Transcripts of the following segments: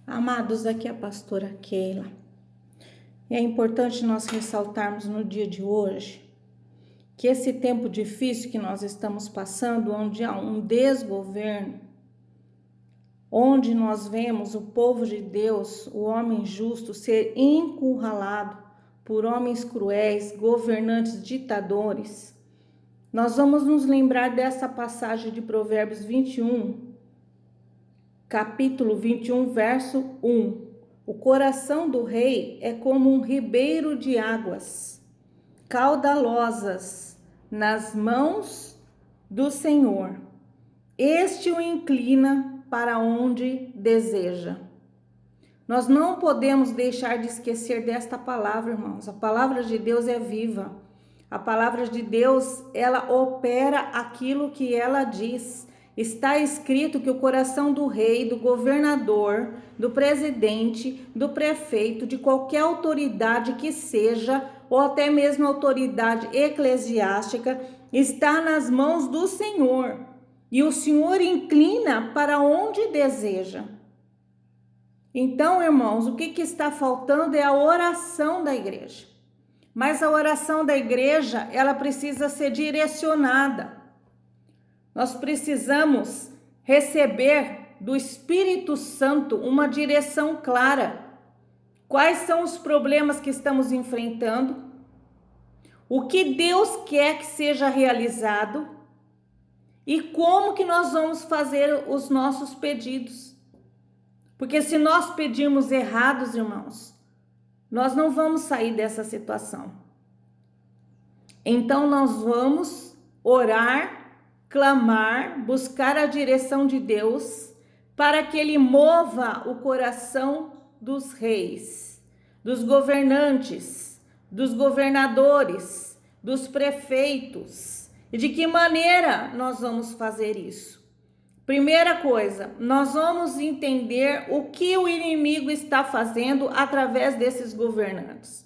Amados, aqui é a pastora Keila. E é importante nós ressaltarmos no dia de hoje que esse tempo difícil que nós estamos passando, onde há um desgoverno, onde nós vemos o povo de Deus, o homem justo, ser encurralado por homens cruéis, governantes, ditadores, nós vamos nos lembrar dessa passagem de Provérbios 21, capítulo 21, verso 1. O coração do rei é como um ribeiro de águas caudalosas nas mãos do Senhor. Este o inclina para onde deseja. Nós não podemos deixar de esquecer desta palavra, irmãos. A palavra de Deus é viva. A palavra de Deus, ela opera aquilo que ela diz. Está escrito que o coração do rei, do governador, do presidente, do prefeito, de qualquer autoridade que seja, ou até mesmo autoridade eclesiástica, está nas mãos do Senhor. E o Senhor inclina para onde deseja. Então, irmãos, o que está faltando é a oração da igreja. Mas a oração da igreja, ela precisa ser direcionada. Nós precisamos receber do Espírito Santo uma direção clara. Quais são os problemas que estamos enfrentando? O que Deus quer que seja realizado? E como que nós vamos fazer os nossos pedidos? Porque se nós pedirmos errados, irmãos, nós não vamos sair dessa situação. Então nós vamos orar, clamar, buscar a direção de Deus para que Ele mova o coração dos reis, dos governantes, dos governadores, dos prefeitos. E de que maneira nós vamos fazer isso? Primeira coisa, nós vamos entender o que o inimigo está fazendo através desses governantes.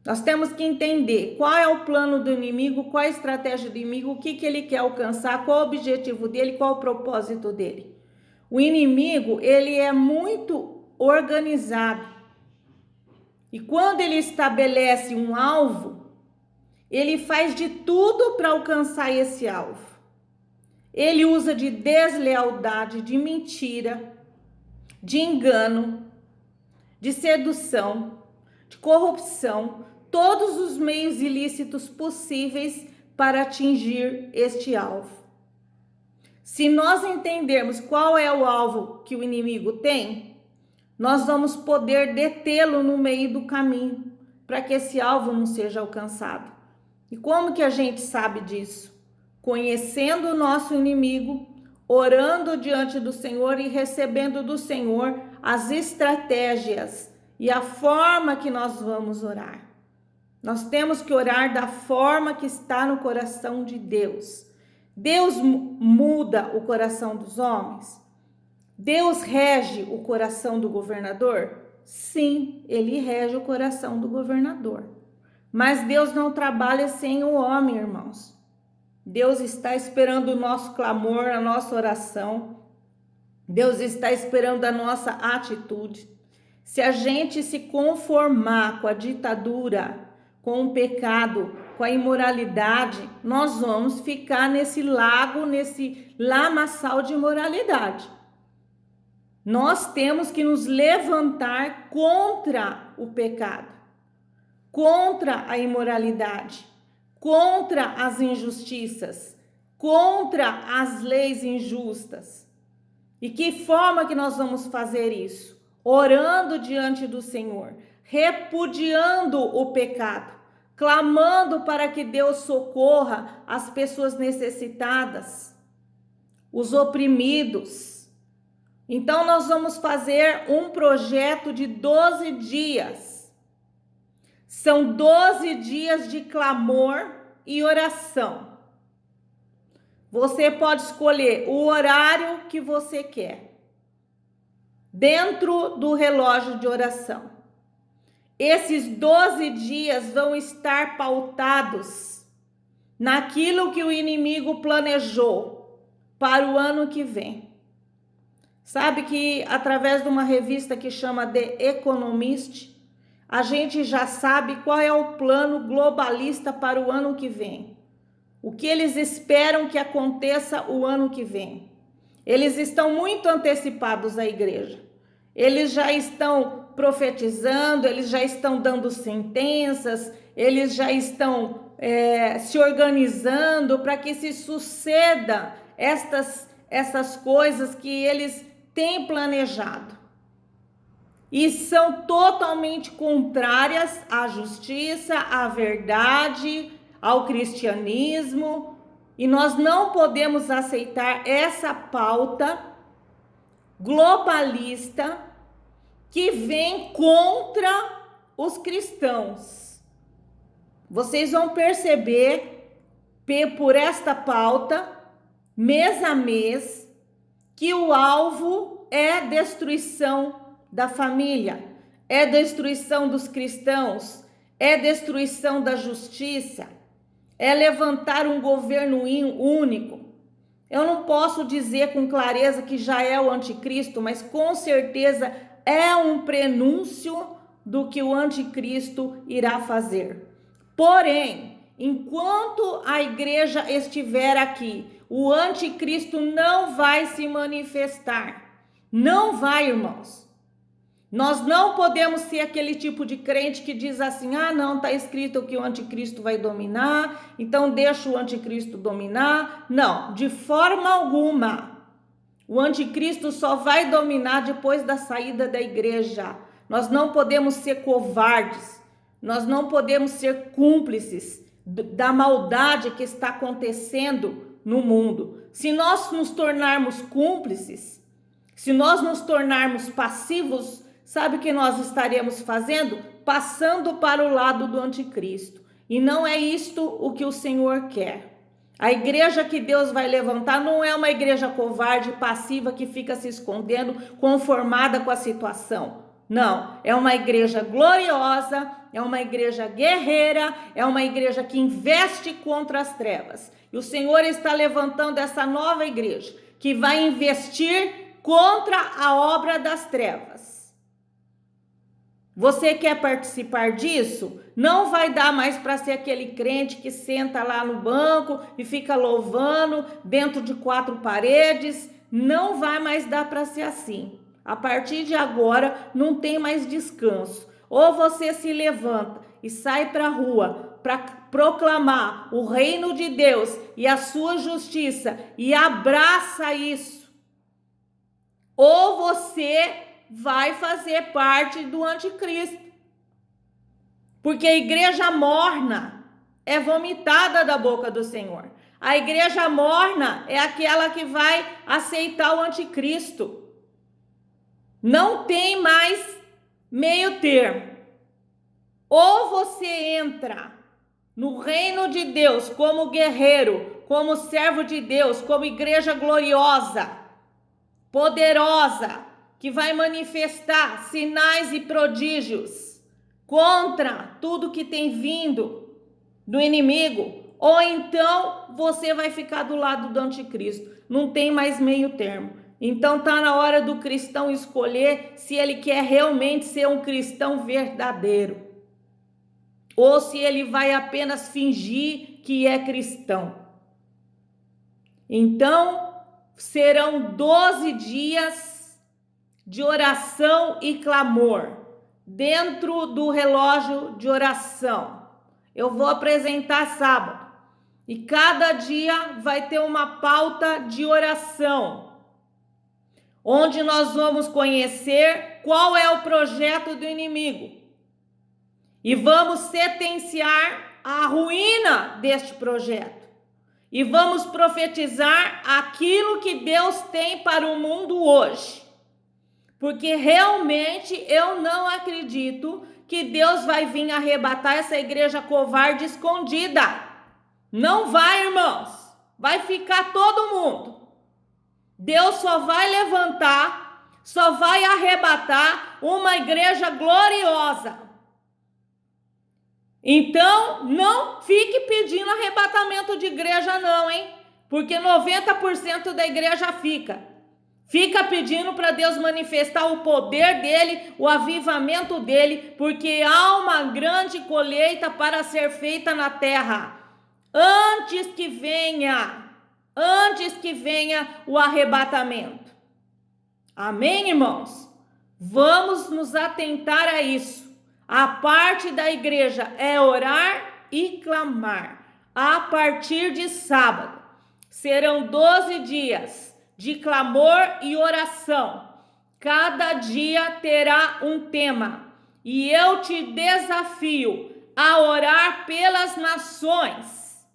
Nós temos que entender qual é o plano do inimigo, qual é a estratégia do inimigo, o que ele quer alcançar, qual o objetivo dele, qual o propósito dele. O inimigo, ele é muito organizado. E quando ele estabelece um alvo, ele faz de tudo para alcançar esse alvo. Ele usa de deslealdade, de mentira, de engano, de sedução, de corrupção, todos os meios ilícitos possíveis para atingir este alvo. Se nós entendermos qual é o alvo que o inimigo tem, nós vamos poder detê-lo no meio do caminho, para que esse alvo não seja alcançado. E como que a gente sabe disso? Conhecendo o nosso inimigo, orando diante do Senhor e recebendo do Senhor as estratégias e a forma que nós vamos orar. Nós temos que orar da forma que está no coração de Deus. Deus muda o coração dos homens? Deus rege o coração do governador? Sim, ele rege o coração do governador. Mas Deus não trabalha sem o homem, irmãos. Deus está esperando o nosso clamor, a nossa oração. Deus está esperando a nossa atitude. Se a gente se conformar com a ditadura, com o pecado, com a imoralidade, nós vamos ficar nesse lago, nesse lamaçal de imoralidade. Nós temos que nos levantar contra o pecado, contra a imoralidade, contra as injustiças, contra as leis injustas. E que forma que nós vamos fazer isso? Orando diante do Senhor, repudiando o pecado, clamando para que Deus socorra as pessoas necessitadas, os oprimidos. Então nós vamos fazer um projeto de 12 dias. São 12 dias de clamor e oração. Você pode escolher o horário que você quer, dentro do relógio de oração. Esses 12 dias vão estar pautados naquilo que o inimigo planejou para o ano que vem. Sabe que através de uma revista que chama The Economist, a gente já sabe qual é o plano globalista para o ano que vem. O que eles esperam que aconteça o ano que vem. Eles estão muito antecipados à igreja. Eles já estão profetizando, eles já estão dando sentenças, eles já estão se organizando para que se suceda essas coisas que eles têm planejado. E são totalmente contrárias à justiça, à verdade, ao cristianismo. E nós não podemos aceitar essa pauta globalista que vem contra os cristãos. Vocês vão perceber por esta pauta, mês a mês, que o alvo é destruição da família, é destruição dos cristãos, é destruição da justiça, é levantar um governo único. Eu não posso dizer com clareza que já é o anticristo, mas com certeza é um prenúncio do que o anticristo irá fazer. Porém, enquanto a igreja estiver aqui, o anticristo não vai se manifestar. Não vai, irmãos. Nós não podemos ser aquele tipo de crente que diz assim: ah, não, está escrito que o anticristo vai dominar, então deixa o anticristo dominar. Não, de forma alguma. O anticristo só vai dominar depois da saída da igreja. Nós não podemos ser covardes, nós não podemos ser cúmplices da maldade que está acontecendo no mundo. Se nós nos tornarmos cúmplices, se nós nos tornarmos passivos, sabe o que nós estaremos fazendo? Passando para o lado do anticristo. E não é isto o que o Senhor quer. A igreja que Deus vai levantar não é uma igreja covarde, passiva, que fica se escondendo, conformada com a situação. Não, é uma igreja gloriosa, é uma igreja guerreira, é uma igreja que investe contra as trevas. E o Senhor está levantando essa nova igreja, que vai investir contra a obra das trevas. Você quer participar disso? Não vai dar mais para ser aquele crente que senta lá no banco e fica louvando dentro de 4 paredes. Não vai mais dar para ser assim. A partir de agora não tem mais descanso. Ou você se levanta e sai para a rua para proclamar o reino de Deus e a sua justiça e abraça isso. Ou você vai fazer parte do anticristo. Porque a igreja morna é vomitada da boca do Senhor. A igreja morna é aquela que vai aceitar o anticristo. Não tem mais meio termo. Ou você entra no reino de Deus como guerreiro, como servo de Deus, como igreja gloriosa, poderosa, que vai manifestar sinais e prodígios contra tudo que tem vindo do inimigo, ou então você vai ficar do lado do anticristo. Não tem mais meio termo. Então está na hora do cristão escolher se ele quer realmente ser um cristão verdadeiro, ou se ele vai apenas fingir que é cristão. Então serão 12 dias de oração e clamor, dentro do relógio de oração. Eu vou apresentar sábado, e cada dia vai ter uma pauta de oração, onde nós vamos conhecer qual é o projeto do inimigo, e vamos sentenciar a ruína deste projeto, e vamos profetizar aquilo que Deus tem para o mundo hoje. Porque realmente eu não acredito que Deus vai vir arrebatar essa igreja covarde escondida. Não vai, irmãos. Vai ficar todo mundo. Deus só vai levantar, só vai arrebatar uma igreja gloriosa. Então, não fique pedindo arrebatamento de igreja não, hein? Porque 90% da igreja fica. Fica pedindo para Deus manifestar o poder dele, o avivamento dele, porque há uma grande colheita para ser feita na terra. Antes que venha o arrebatamento. Amém, irmãos? Vamos nos atentar a isso. A parte da igreja é orar e clamar. A partir de sábado, serão 12 dias de clamor e oração. Cada dia terá um tema. E eu te desafio a orar pelas nações.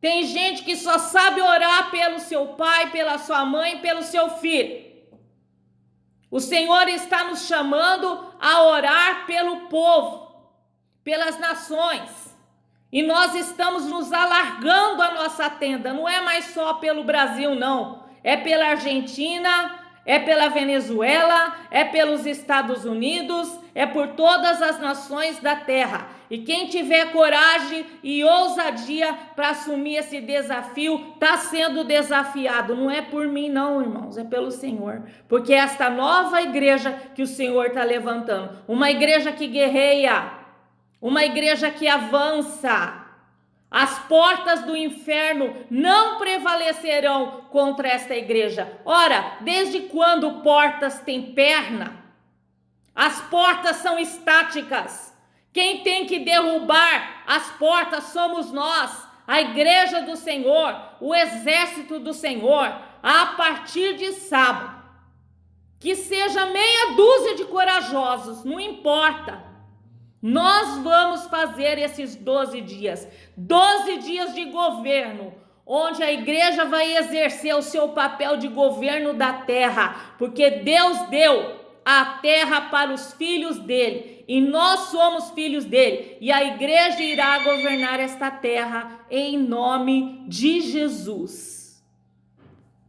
Tem gente que só sabe orar pelo seu pai, pela sua mãe, pelo seu filho. O Senhor está nos chamando a orar pelo povo, pelas nações. E nós estamos nos alargando a nossa tenda. Não é mais só pelo Brasil, não. É pela Argentina, é pela Venezuela, é pelos Estados Unidos, é por todas as nações da terra. E quem tiver coragem e ousadia para assumir esse desafio, está sendo desafiado. Não é por mim não, irmãos, é pelo Senhor. Porque esta nova igreja que o Senhor está levantando, uma igreja que guerreia, uma igreja que avança, as portas do inferno não prevalecerão contra esta igreja. Ora, desde quando portas têm perna? As portas são estáticas. Quem tem que derrubar as portas somos nós, a igreja do Senhor, o exército do Senhor, a partir de sábado. Que seja meia dúzia de corajosos, não importa. Nós vamos fazer esses 12 dias de governo, onde a igreja vai exercer o seu papel de governo da terra, porque Deus deu a terra para os filhos dele, e nós somos filhos dele, e a igreja irá governar esta terra em nome de Jesus.